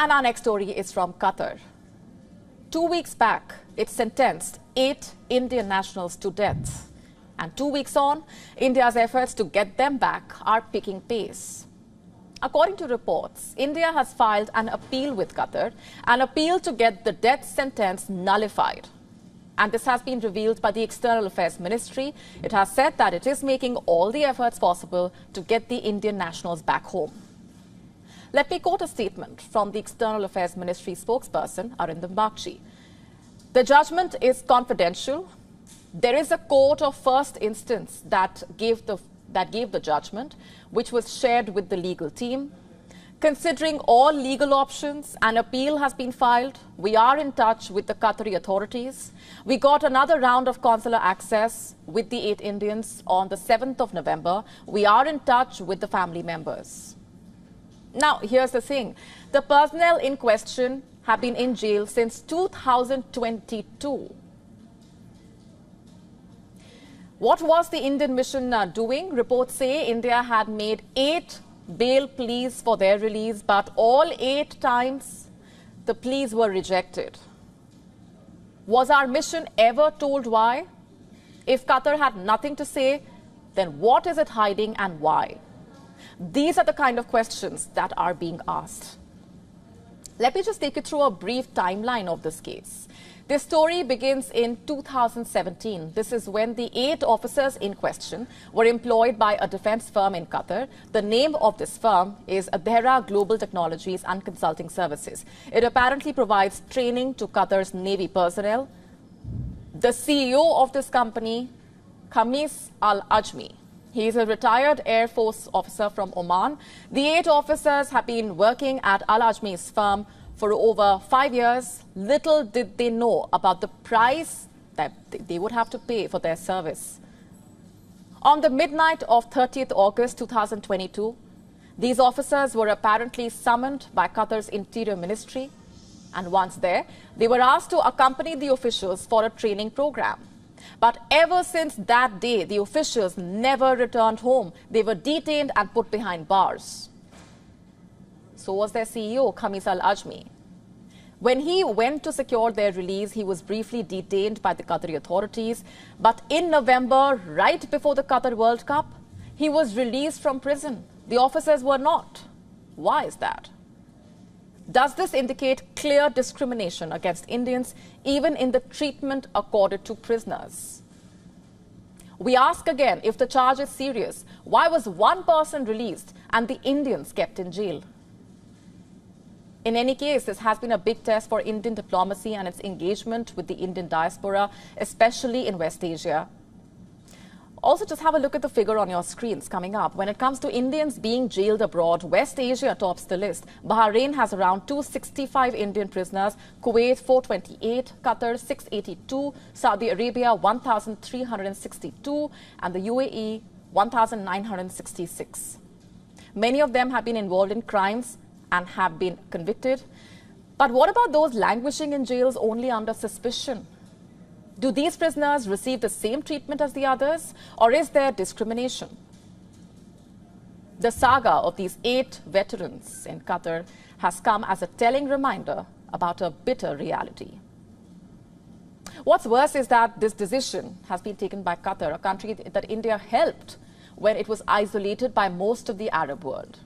And our next story is from Qatar. 2 weeks back, it sentenced 8 Indian nationals to death. And 2 weeks on, India's efforts to get them back are picking pace. According to reports, India has filed an appeal with Qatar, an appeal to get the death sentence nullified. And this has been revealed by the External Affairs Ministry. It has said that it is making all the efforts possible to get the Indian nationals back home. Let me quote a statement from the External Affairs Ministry spokesperson, Arindam Bagchi. The judgment is confidential. There is a court of first instance that gave the judgment, which was shared with the legal team. Considering all legal options, an appeal has been filed. We are in touch with the Qatari authorities. We got another round of consular access with the 8 Indians on the 7th of November. We are in touch with the family members. Now, here's the thing. The personnel in question have been in jail since 2022. What was the Indian mission doing? Reports say India had made 8 bail pleas for their release, but all 8 times the pleas were rejected. Was our mission ever told why? If Qatar had nothing to say, then what is it hiding and why? These are the kind of questions that are being asked. Let me just take you through a brief timeline of this case. This story begins in 2017. This is when the 8 officers in question were employed by a defense firm in Qatar. The name of this firm is Adhera Global Technologies and Consulting Services. It apparently provides training to Qatar's Navy personnel. The CEO of this company, Khamis Al-Ajmi, he is a retired Air Force officer from Oman. The 8 officers have been working at Al-Ajmi's firm for over 5 years. Little did they know about the price that they would have to pay for their service. On the midnight of 30th August 2022, these officers were apparently summoned by Qatar's Interior Ministry. And once there, they were asked to accompany the officials for a training program. But ever since that day, the officials never returned home. They were detained and put behind bars. So was their CEO, Khamis Al-Ajmi. When he went to secure their release, he was briefly detained by the Qatari authorities. But in November, right before the Qatar World Cup, he was released from prison. The officers were not. Why is that? Does this indicate clear discrimination against Indians, even in the treatment accorded to prisoners? We ask again, if the charge is serious, why was one person released and the Indians kept in jail? In any case, this has been a big test for Indian diplomacy and its engagement with the Indian diaspora, especially in West Asia. Also, just have a look at the figure on your screens coming up. When it comes to Indians being jailed abroad, West Asia tops the list. Bahrain has around 265 Indian prisoners, Kuwait 428, Qatar 682, Saudi Arabia 1,362, and the UAE 1,966. Many of them have been involved in crimes and have been convicted. But what about those languishing in jails only under suspicion? Do these prisoners receive the same treatment as the others, or is there discrimination? The saga of these 8 veterans in Qatar has come as a telling reminder about a bitter reality. What's worse is that this decision has been taken by Qatar, a country that India helped when it was isolated by most of the Arab world.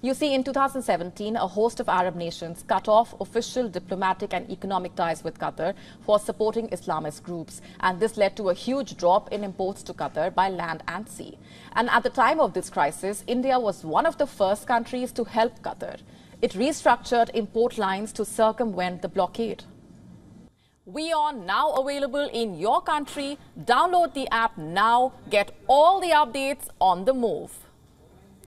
You see, in 2017, a host of Arab nations cut off official diplomatic and economic ties with Qatar for supporting Islamist groups. And this led to a huge drop in imports to Qatar by land and sea. And at the time of this crisis, India was one of the first countries to help Qatar. It restructured import lines to circumvent the blockade. WION now available in your country. Download the app now. Get all the updates on the move.